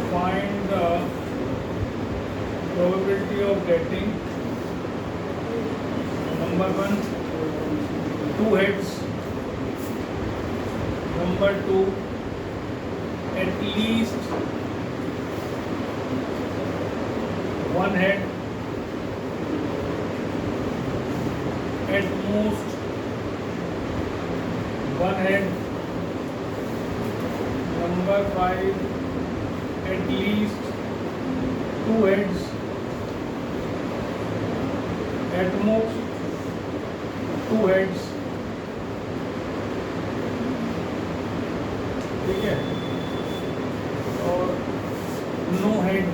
Find the probability of getting number 1 2 heads, number 2 at least 1 head, at most 1 head, number 5 at least 2 heads, at most 2 heads, ठीक है, और no head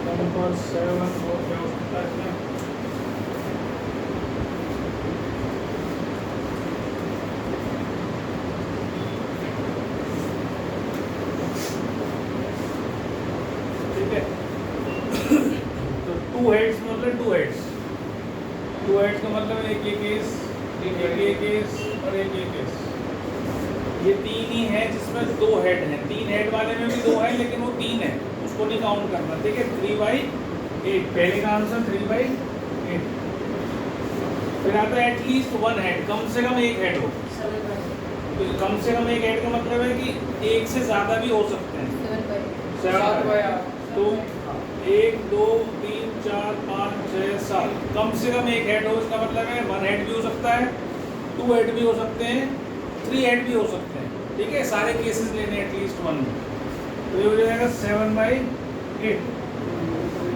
number 7 और क्या हो सकता है ठीक है। तो 2 हेड्स मतलब 2 हेड्स, 2 हेड्स का मतलब एक ये केस, एक ये केस और एक ये केस। ये 3 ही है जिसमें 2 हेड हैं। 3 हेड वाले में भी 2 है लेकिन वो 3 है, उसको नहीं काउंट करना, ठीक है। 3/8 पहले का आंसर 3/8। फिर आता है एटलीस्ट 1 हेड, कम से कम एक हेड हो। तो कम से कम एक हेड का मतलब है कि एक से ज्यादा भी हो सकते हैं। 7/8 तो 1 2 3 4 5 6 7 कम से कम एक हेड हो, इसका मतलब है 1 हेड भी हो सकता है, 2 हेड भी हो सकते हैं, 3 हेड भी हो सकते हैं, ठीक है। सारे केसेस लेने एटलीस्ट 1 में, तो ये हो जाएगा 7/8।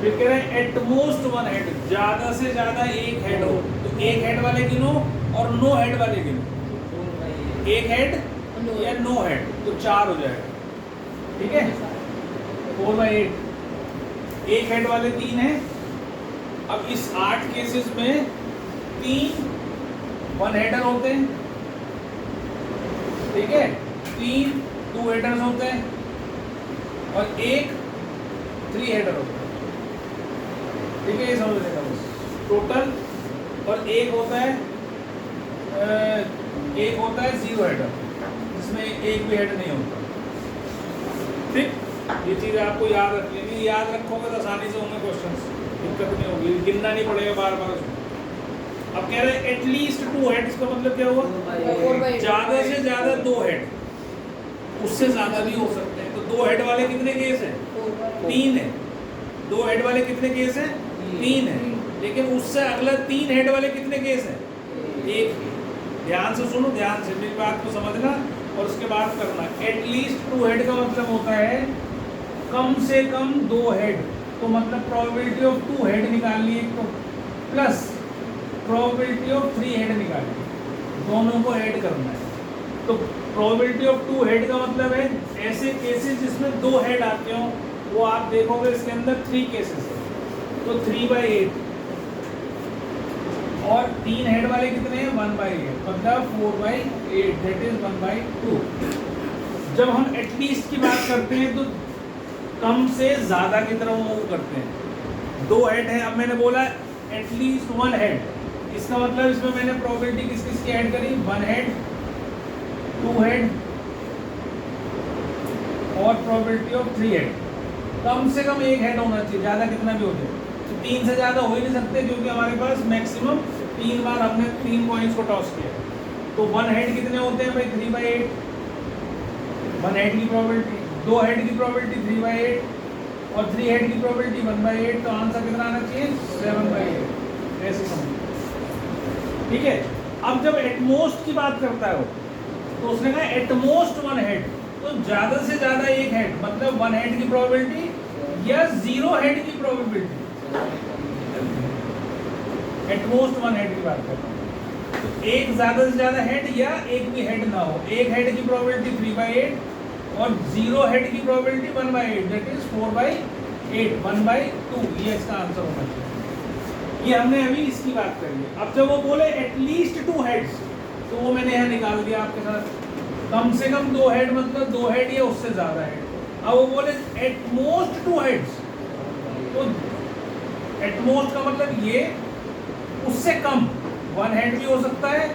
फिर कह रहे हैं एट मोस्ट 1 हेड, ज्यादा से ज्यादा एक हेड हो। तो एक हेड वाले गिनो और नो हेड वाले गिनो। एक हेड या नो हेड तो 4 हो जाएगा, ठीक है। 4/8 एक हेड वाले 3 है। अब इस 8 केसेस में 3 1 हेडर होते हैं, ठीक है, 3 2 हेडर्स होते हैं और एक 3 हेडर होता है, ठीक है। ये समझ लेना बस टोटल। और एक होता है 0 हेडर जिसमें एक भी हेड नहीं होता, ठीक। ये चीज़ आपको याद रख लेनी, याद रखोगे तो आसानी से होंगे क्वेश्चंस, दिक्कत नहीं होगी, गिनना नहीं पड़ेगा बार बार उसमें। अब कह रहे हैं एटलीस्ट 2 हेड, इसका मतलब क्या हुआ, ज्यादा से ज्यादा 2 हेड, उससे ज्यादा भी हो सकते हैं। तो 2 हेड वाले कितने केस हैं, 3 है। 2 हेड वाले कितने केस हैं, 3 है। लेकिन उससे अगला 3 हेड वाले कितने केस हैं, 1। ध्यान से सुनो, ध्यान से मेरी बात को समझना और उसके बाद करना। एटलीस्ट 2 हेड का मतलब होता है कम से कम 2 हेड, तो मतलब प्रोबेबिलिटी ऑफ 2 हेड निकालनी है तो प्लस प्रोबेबिलिटी ऑफ 3 हेड निकालनी है, दोनों को ऐड करना है। तो प्रोबेबिलिटी ऑफ 2 हेड का मतलब है ऐसे केसेस जिसमें 2 हेड आते हो, वो आप देखोगे इसके अंदर 3 केसेस है, तो 3/8। और 3 हेड वाले कितने हैं, 1/8, मतलब 4/8, दैट इज 1/2। जब हम एटलीस्ट की बात करते हैं तो कम से ज्यादा की तरफ मूव करते हैं। 2 हेड है, अब मैंने बोला एटलीस्ट 1 हेड, इसका मतलब इसमें मैंने प्रोबेबिलिटी किस किस की ऐड करी, 1 हेड, 2 हेड और प्रोबेबिलिटी ऑफ 3 हेड। कम से कम एक हेड होना चाहिए, ज्यादा कितना भी हो जाए। तो 3 से ज्यादा हो ही नहीं सकते क्योंकि हमारे पास मैक्सिमम 3 बार हमने 3 कॉइंस को टॉस किया। तो 1 हेड कितने होते हैं भाई, 3/8। 1 हेड की प्रोबेबिलिटी, 2 हेड की प्रोबेबिलिटी 3/8 और 3 हेड की प्रोबेबिलिटी 1/8। तो आंसर कितना आना चाहिए, 7/8। ऐसे समझ, ठीक है। अब जब एटमोस्ट की बात करता है वो, तो उसने कहा एटमोस्ट 1 हेड, तो ज्यादा से ज्यादा एक हेड, मतलब 1 हेड की प्रोबेबिलिटी या 0 हेड की प्रोबेबिलिटी। एटमोस्ट 1 हेड की बात करता हूँ, तो एक ज्यादा से ज्यादा हेड या एक भी हेड ना हो। एक हेड की प्रोबेबिलिटी 3/8 और 0 हेड की प्रोबेबिलिटी 1/8, दैट इज 4/8, 1/2। ये इसका आंसर होना चाहिए। ये हमने अभी इसकी बात करी है। अब जब वो बोले एटलीस्ट 2 हेड्स, तो वो मैंने यहाँ निकाल दिया आपके साथ। कम से कम 2 हेड मतलब 2 हेड या उससे ज्यादा हेड। अब वो बोले एटमोस्ट 2 हेड्स, तो एटमोस्ट का मतलब ये उससे कम, 1 हेड भी हो सकता है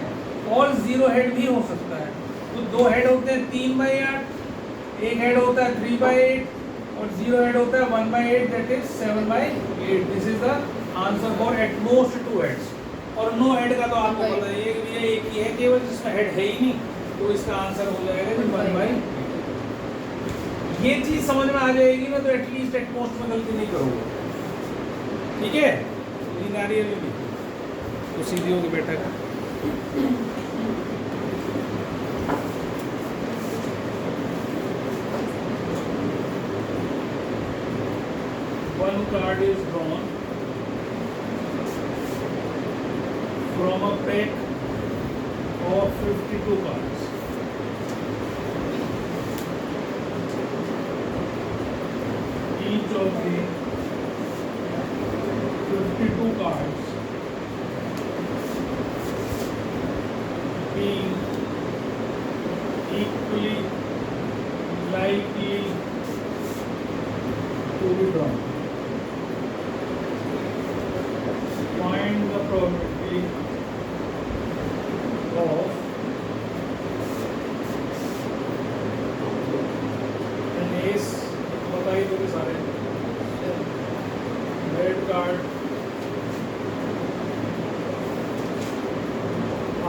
और 0 हेड भी हो सकता है। तो 2 हेड होते हैं 3/8, 1 हेड होता है 3/8 और 0 हेड होता है 1/8, that is 7/8। This is the answer for at most 2 heads. और नो हेड का तो आपको पता है ये भी एक ही है केवल जिसमें हेड है ही नहीं, तो इसका आंसर हो जाएगा 1/8। ये चीज समझ में आ जाएगी ना तो एटलीस्ट एट मोस्ट में गलती नहीं करोगे। ठीक है, नींद आ रही है अभी तो सीधी होगी बेटा का। One card is drawn from a pack of 52 cards. Each of the 52 cards being equally likely to be drawn. Find the probability of an ace, बताइए तो सारे red card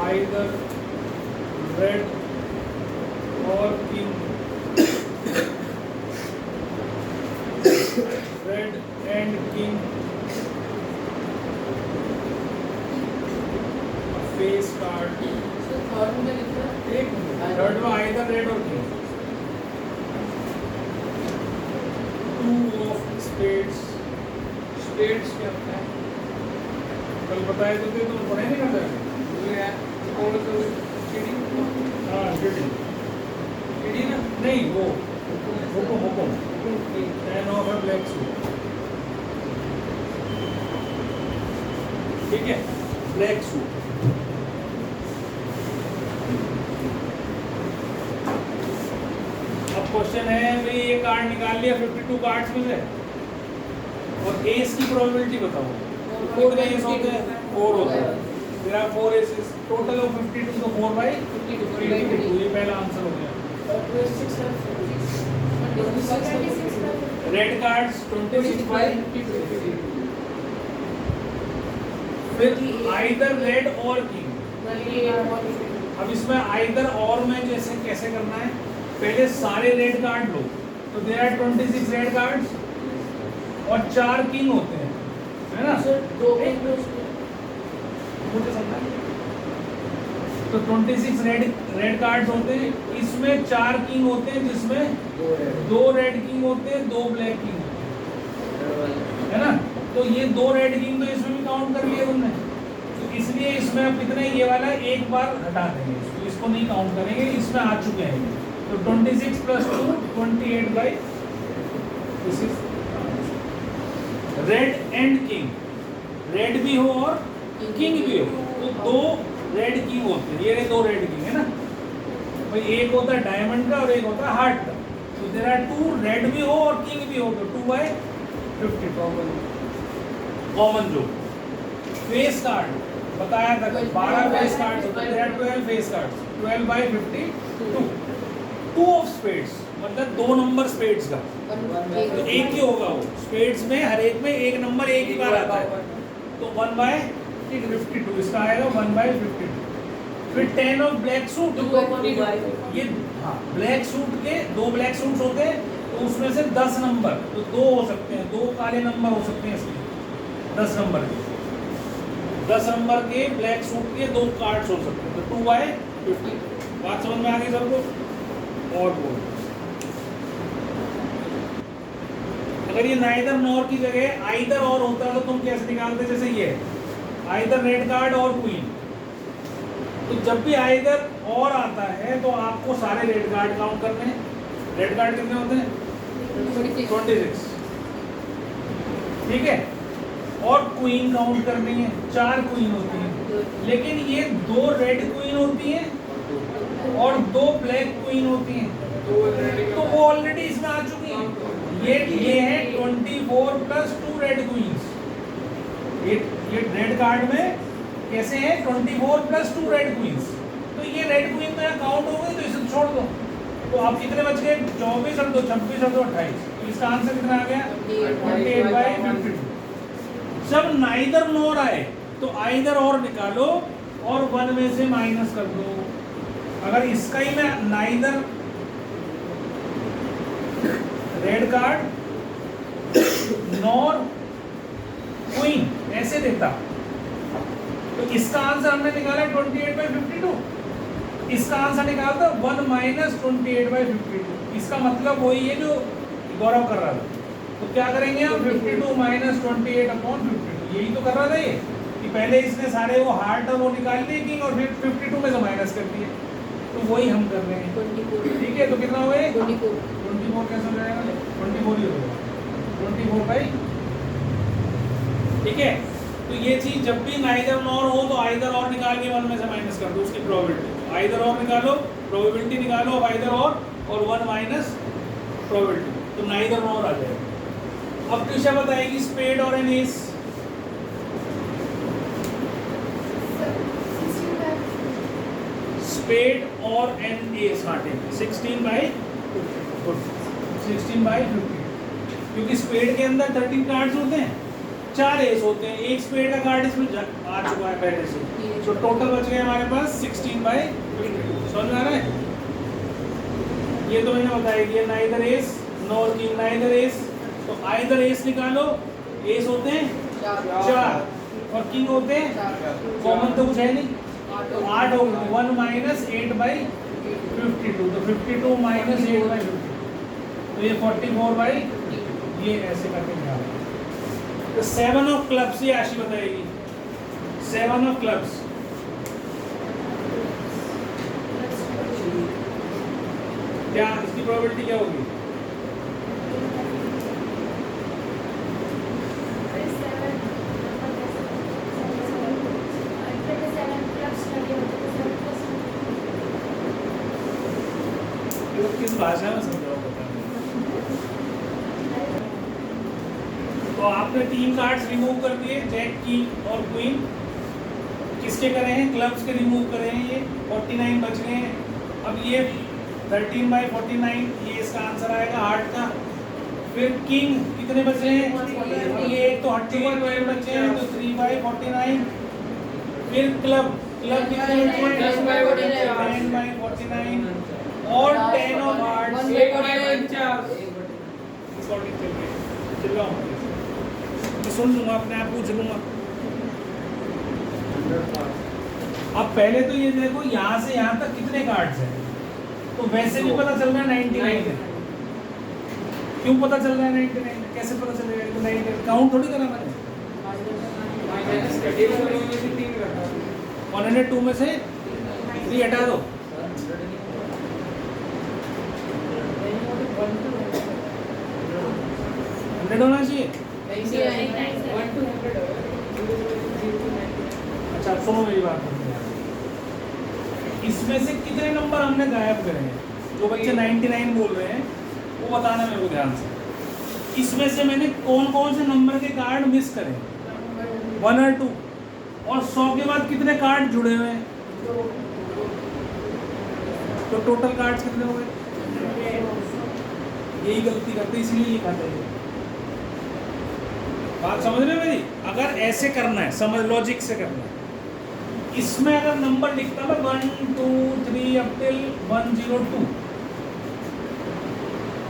either red or king, red and king, a face card, third में लिखना एक third में either red or king, 2 of spades, spades क्या होता है? कल बताए तो थे तुम पढ़े नहीं करते थे? और तो चिड़ी हाँ चिड़ी चिड़ी ना नहीं वो हुकुम 10 of a black suit, ठीक है, ब्लैक सूट। अब क्वेश्चन है भाई ये कार्ड निकाल लिया 52 कार्ड्स में से और एस की प्रोबेबिलिटी बताओ। फोर के एस होते हैं 4 होते हैं, there are 4 aces, total of 52 तो 4/52, ये पहला आंसर हो गया। रेड कार्ड्स 26/52, फिर आइदर रेड और किंग। अब इसमें आइदर और में जैसे कैसे करना है, पहले सारे रेड कार्ड लो, तो देयर आर 26 रेड कार्ड्स और 4 किंग होते हैं, है ना? मुझे समझा। तो 26 रेड कार्ड्स होते हैं, इसमें 4 किंग होते हैं जिसमें 2 रेड किंग होते हैं, 2 ब्लैक किंग होते हैं, है ना? तो ये 2 रेड किंग तो इसमें भी काउंट कर लिए तुमने, तो इसलिए इसमें अब कितने, ये वाला एक बार हटा देंगे, इसको नहीं काउंट करेंगे, इसमें आ चुके हैं। तो 26 + 2 28/, this is red and king, red भी हो और किंग भी हो, तो 2 रेड किंग होते हैं, ये 2 रेड किंग है ना भाई, एक होता है डायमंड का और एक होता है हार्ट का, तो देयर आर 2 रेड भी हो और किंग भी हो, तो 2/50 कॉमन जो फेस कार्ड बताया था, 12 फेस कार्ड्स होते हैं, 12 फेस कार्ड्स, 12/52, 2 ऑफ स्पेड्स मतलब 2 नंबर स्पेड्स का, तो एक ही होगा वो, स्पेड्स में हर एक में एक नंबर एक ही बार आता है, तो 1/52, इसका आएगा 1/52। फिर 10 ऑफ ब्लैक सूट, ये हाँ ब्लैक सूट के 2 ब्लैक सूट्स होते हैं, तो उसमें से 10 नंबर, तो 2 हो सकते हैं, 2 काले नंबर हो सकते हैं इसमें, 10 नंबर के 10 नंबर के ब्लैक सूट के 2 कार्ड्स हो सकते हैं, तो 2/50। बात समझ में आ गई सबको? और बोल, अगर ये नाइदर नॉर की जगह आइदर और होता तो तुम कैसे निकालते, जैसे ये आइदर रेड कार्ड और क्वीन, तो जब भी आइदर और आता है तो आपको सारे रेड कार्ड काउंट करने हैं। रेड कार्ड कितने होते हैं? 26, ठीक है, और क्वीन काउंट करनी है, 4 क्वीन होती हैं, लेकिन ये 2 रेड क्वीन होती हैं और 2 ब्लैक क्वीन होती हैं, तो वो ऑलरेडी इसमें आ चुकी हैं। ये है 24 + 2 रेड क्वींस, ये रेड कार्ड में कैसे हैं 24 प्लस 2 रेड क्वींस। तो ये रेड क्वीन तो यहाँ काउंट हो गई, तो इसे छोड़ दो। तो आप कितने बच गए 24 और 2 26 और 2 28। तो इसका आंसर कितना आ गया 28/52। जब नाइदर नॉर आए तो आइदर और निकालो और 1 में से माइनस कर दो। अगर इसका ही मैं neither red card nor queen ऐसे देता तो इसका आंसर हमने निकाला 28/52। इसका आंसर निकालता 1 माइनस 28/52। इसका मतलब वही है जो गौरव कर रहा था। तो क्या करेंगे हम 52 माइनस 28/52। यही तो कर रहा था ये कि पहले इसने सारे वो हार्ट और वो निकाल लिए किंग और फिर 52 में से माइनस कर दिए। तो वही हम कर रहे हैं। 24 ठीक है, तो कितना हो गए 24 कैसे हो जाएगा 24 ही होगा 24 ठीक है। तो ये चीज जब भी नाइदर नॉर हो तो आइदर और निकाल के 1 में से माइनस कर दो उसकी प्रोबेबिलिटी। आइदर और निकालो प्रोबेबिलिटी निकालो अब आइदर और 1 माइनस प्रोबेबिलिटी तो नाइदर नॉर आ जाएगा। अब ट्यूशा बताएगी स्पेड और एन एस। स्पेड और एन एस काटे 16/50 क्योंकि स्पेड के अंदर 13 कार्ड्स होते हैं 4 एस होते हैं। एक स्पेड का कार्ड इसमें आ चुका है पहले से, तो टोटल बच गए हमारे पास 16/52। समझ में आ रहा है? ये तो मैंने बताया कि neither S nor king neither S. तो आइदर एस निकालो, एस होते हैं 4 और किंग होते हैं कॉमन तो कुछ है नहीं तो 8 हो गए 1 माइनस 8/52। तो 52 माइनस 8/52 तो ये 44 ये ऐसे करके निकालो। तो 7 ऑफ क्लब्स ये आशी बताएगी 7 ऑफ क्लब्स। क्या इसकी प्रोबेबिलिटी क्या होगी? किस भाषा में समझाओ बता। तो आपने 3 कार्ड्स रिमूव कर दिए जैक की और क्वीन। किसके करे हैं? क्लब्स के रिमूव करे हैं। ये 49 बच गए हैं। अब ये 13/49 ये इसका आंसर आएगा हार्ट का। फिर किंग कितने बच रहे हैं? ये एक तो हट चुका 12 बचे हैं तो 3/49। फिर क्लब कितने बचे हैं? 10/49 और 10 ऑफ हार्ट्स। सुन लूंगा अपने आप पूछ लूंगा। अब पहले तो ये देखो यहाँ से यहाँ तक कितने कार्ड्स हैं तो वैसे भी पता चल रहा है 99 है। क्यों पता चल रहा है 99? कैसे पता चलेगा? 99 काउंट थोड़ी करा मैंने। 102 में से 3 हटा दो। 100 होना चाहिए। अच्छा सुनो मेरी बात। इसमें से कितने नंबर हमने गायब करे हैं? जो बच्चे 99 बोल रहे हैं वो बताना मेरे को ध्यान से। इसमें से मैंने कौन कौन से नंबर के कार्ड मिस करे? 1 और 2। और 100 के बाद कितने कार्ड जुड़े हुए हैं? तो टोटल कार्ड्स कितने हो गए? यही गलती करते इसलिए ये खाता है। बात समझ रहे हो मेरी? अगर ऐसे करना है समझ लॉजिक से करना है। इसमें अगर नंबर लिखता मैं 1 2 3 अप टिल 102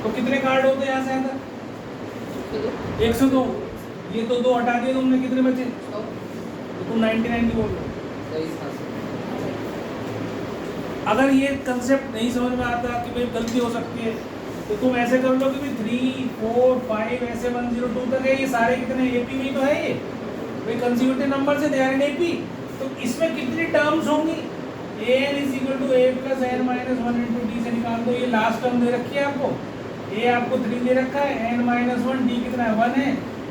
तो कितने कार्ड होते हैं यहाँ से अंदर? 102। ये तो 2 हटा दिए तुमने, कितने बचे? तो तुम 99 की बोल रहे हो। अगर ये कंसेप्ट नहीं समझ में आता कि भाई गलती हो सकती है तो तुम ऐसे कर लो कि भाई 3 4 5 ऐसे 102 तक है। ये सारे कितने एपी में तो है ये भाई कंसेक्यूटिव नंबर से दे आर इन एपी। तो इसमें कितनी टर्म्स होंगी? an = a + n - 1 × d से निकाल दो। ये लास्ट टर्म दे रखी है आपको। a आपको 3 दे रखा है, n - 1 d कितना है 1 है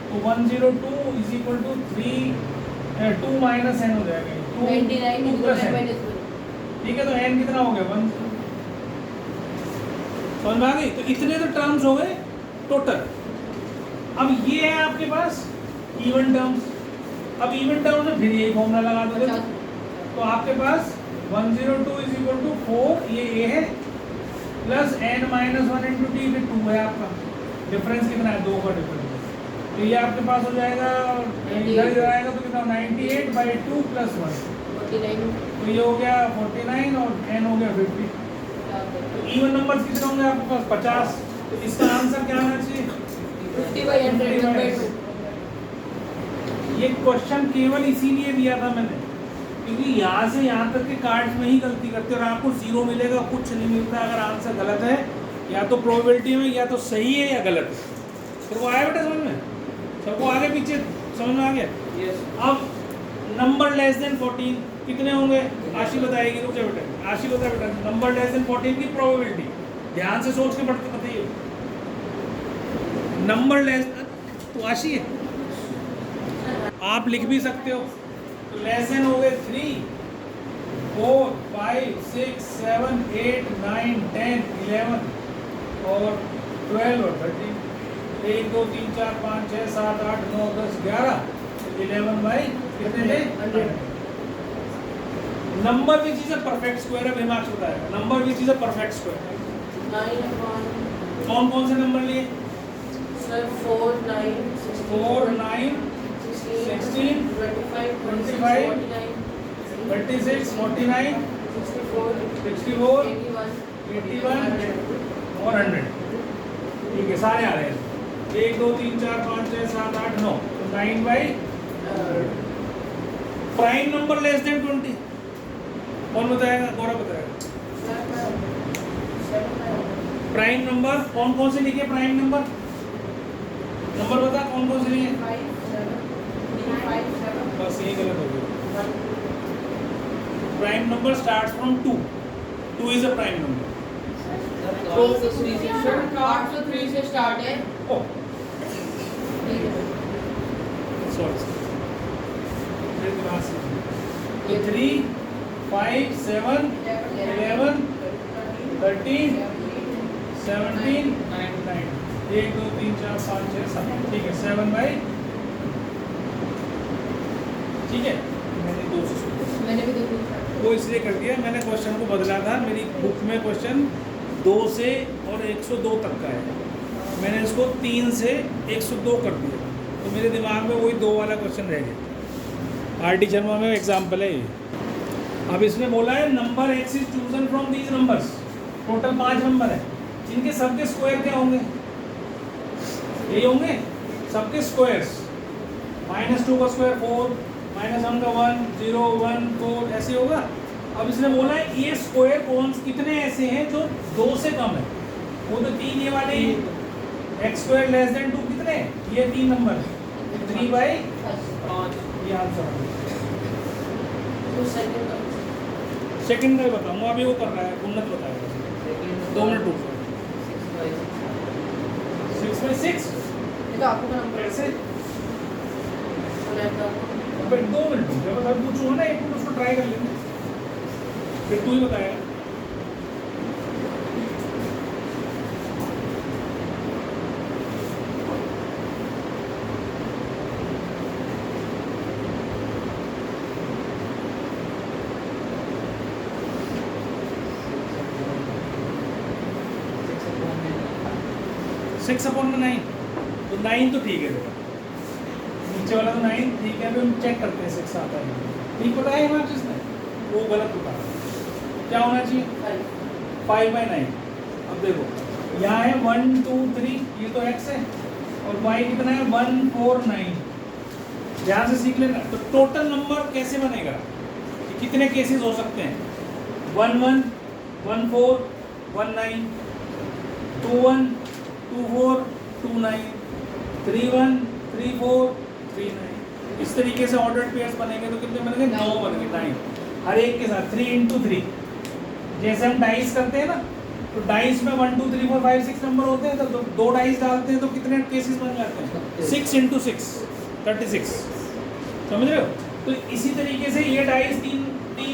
तो 102 = 3 2 - n हो जाएगा 2 + n। ठीक है, तो n कितना हो गया 1। समझ में आ गई? तो इतने तो टर्म्स हो गए टोटल। अब ये है आपके पास इवन टर्म्स। अब इवन टर्म में फिर यही फॉर्मूला लगा दोगे तो आपके पास 102 इज इक्वल टू 4 ये ए है plus n minus 1 into T फिर 2 है आपका डिफरेंस कितना है 2 का डिफरेंस तो ये आपके पास हो जाएगा इधर आएगा तो कितना 98 बाई 2 प्लस 1 तो ये हो गया 49 और n हो गया 50 तो इवन नंबर्स कितने होंगे आपके पास 50 तो इसका आंसर क्या आना चाहिए 50/100 ये क्वेश्चन केवल इसीलिए दिया था मैंने क्योंकि यहाँ से यहाँ तक के कार्ड्स में ही गलती करते हैं और आपको जीरो मिलेगा कुछ नहीं मिलता अगर आंसर गलत है या तो प्रोबेबिलिटी में या तो सही है या गलत है फिर वो आया बेटा समझ में सबको आगे पीछे समझ में आ गया यस अब नंबर लेस देन 14 कितने होंगे आशी बताएगी रुक जा बेटा आशी बता बेटा नंबर लेस देन 14 की प्रोबेबिलिटी ध्यान से सोच के पढ़ते बताइए नंबर लेस तो आशी है आप लिख भी सकते हो तो लेस देन हो गए 3 4 5 6 7 8 9 10 11 और 12 और 13 1 2 3 4 5 6 7 8 9 10 11 11 बाई कितने थे 100 number which is a perfect square है हिमांशु बताएगा number which is a perfect square 9 कौन कौन से नंबर लिए सर 4 9 4 9 16 25 25 36 49 64 81 और 100 ठीक है सारे आ रहे हैं 1 2 3 4 5 6 7 8 9 तो 9 by prime number less than 20 कौन बताएगा गौरव बताएगा प्राइम नंबर कौन कौन से लिखे प्राइम नंबर नंबर बता कौन कौन से लिखे बस यही गलत हो गया prime number starts from 2 2 is a prime number तो 3 से स्टार्ट है ओह सॉरी फिर दोबारा से 3 5 7 11 13 17 9 1 2 3 4 5 6 7 ठीक है 7 बाई ठीक है मैंने 2 से शुरू किया। मैंने भी देखी वो इसलिए कर दिया मैंने क्वेश्चन को बदला था मेरी बुक में क्वेश्चन 2 से और 102 तक का है मैंने इसको 3 से 102 कर दिया तो मेरे दिमाग में वही 2 वाला क्वेश्चन रह गया आर टी शर्मा में एग्जाम्पल है ये अब इसमें बोला है number x is chosen from these numbers total 5 number है इनके सबके स्क्वायर क्या होंगे यही होंगे सबके स्क्वायर्स -2 का स्क्वायर 4 -1 का 1 0 1 4 ऐसे होगा अब इसने बोला है ये स्क्वायर कौन कितने ऐसे हैं जो 2 से कम है वो तो 3 ये वाले एक्स स्क्वायर लेस देन 2 कितने ये 3 नंबर 3 बाई 5 ये आंसर तो सेकंड सेकंड का ही बताऊंगा अभी वो कर रहा है उन्नत बताएगा 2 मिनट रुक 6 बाई 6 ये तो आपका नंबर ऐसे है बट 2 मिनट रुक जब मैं पूछूंगा ना एक मिनट उसको ट्राई कर लेंगे फिर तू ही बताएगा सिक्स अपॉन में 9 तो 9 तो ठीक है बेटा नीचे वाला तो 9 ठीक है अभी हम चेक करते हैं 6 आता है ठीक बताया हमारे जिसने वो गलत बता क्या होना चाहिए 5 बाई 9 अब देखो यहाँ है 1 2 3 ये तो x है और y कितना है 1 4 9 ध्यान से सीख लेना तो टोटल नंबर कैसे बनेगा कि कितने केसेस हो सकते हैं 1 1 1 4 1 9 2 1 2 4 2 9 3 1 3 4 3 9 इस तरीके से ऑर्डर्ड पेयर्स बनेंगे तो कितने बनेंगे 9 बनेंगे 9 हर एक के साथ 3 into 3 जैसे हम डाइस करते हैं ना तो डाइस में 1 2 3 4 5 6 नंबर होते हैं तो दो डाइस डालते हैं तो कितने केसेस बन जाते हैं 6 into 6 36 समझ रहे हो तो इसी तरीके से ये डाइस तीन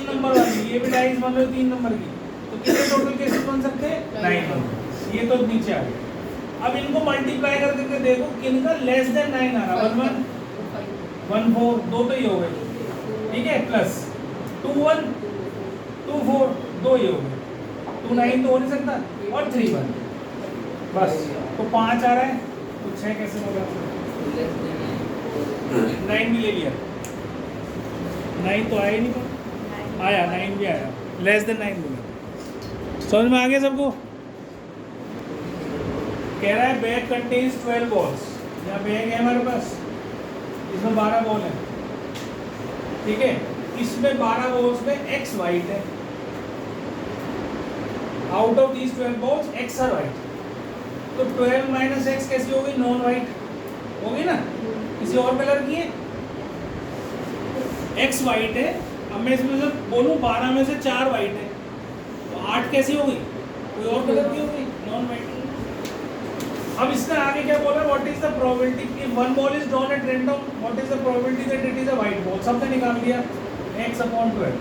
नंबर वाली ये भी डाइस मान लो 3 नंबर की तो कितने टोटल केसेस बन सकते हैं 9 नंबर ये तो नीचे आ गया अब इनको मल्टीप्लाई कर करके देखो किनका लेस देन 9 आ रहा है 1 1 1 4 दो तो ये हो गए, ठीक है, प्लस 2 1 2 4 दो ये हो गए, 2 9 तो हो नहीं सकता, और 3 1 बस, तो 5 आ रहा है, तो 6 कैसे होगा? 9 भी ले लिया, 9 तो आया ही नहीं, तो आया 9 भी आया, लेस देन 9 बोला। समझ में आ गया सबको? कह रहा है बैग कंटेन्स 12 बॉल्स, यहाँ बैग है हमारे पास, इसमें 12 बॉल है, ठीक है, इसमें 12 बॉल्स में x वाइट है, out of these 12 balls x are white, तो 12 माइनस x कैसी होगी? नॉन वाइट होगी ना, किसी और कलर की है, x वाइट है, अब मैं इसमें से बोलूँ 12 में से 4 वाइट है, तो 8 कैसी होगी? कोई और कलर की होगी, नॉन वाइट। अब इसका आगे क्या बोला? What is the probability if one ball is drawn at random, what is the probability that it is a white ball? सबने निकाल दिया x/12,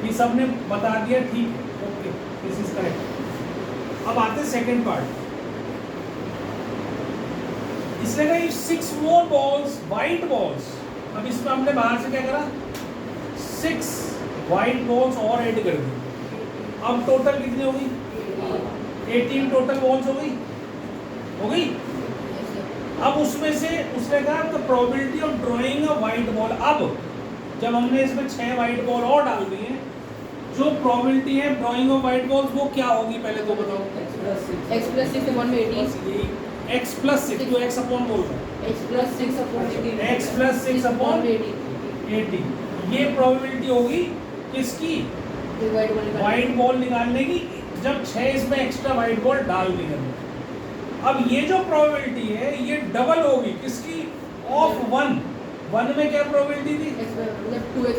ये सबने बता दिया, ठीक है, ओके, दिस इज करेक्ट। अब आते हैं सेकंड पार्ट, इसने कहा 6 मोर बॉल्स वाइट बॉल्स, अब इसमें हमने बाहर से क्या करा? 6 वाइट बॉल्स और ऐड कर दी, अब टोटल कितनी होगी? 18 टोटल बॉल्स हो गई। अब उसमें से उसने कहा the probability of drawing a white ball, अब जब हमने इसमें 6 वाइट बॉल और डाल दी हैं, जो प्रोबेबिलिटी है ड्राइंग ऑफ वाइट बॉल्स वो क्या होगी पहले तो बताओ? x plus 6 upon 18, x plus 6 तो x अपॉन बोल रहा है, x plus 6 upon 18, x plus 6 upon 18, ये प्रोबेबिलिटी होगी किसकी? वाइट बॉल निकालने की, जब 6 इसमें एक्स्ट्रा वाइट बॉल डाल दी हमने। अब ये जो प्रोबेबिलिटी है ये डबल होगी किसकी? ऑफ 1 में क्या प्रोबेबिलिटी थी?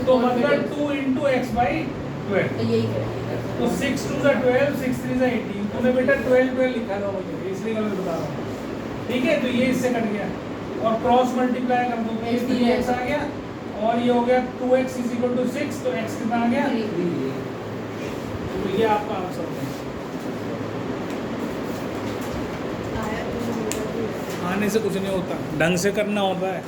तो मतलब 2 into x/12, यही करेंगे, तो 6 2 12, 6 3 18, तूने बेटा 12 लिखा था मुझे, इसलिए मैं बता रहा हूँ, ठीक है, तो ये इससे कट गया, और क्रॉस मल्टीप्लाई कर दूंगा, ये 3x आ गया, और ये हो गया 2x = 6, तो x कितना आ गया? तो ये आपका आंसर है। आने से कुछ नहीं होता, ढंग से करना होता है।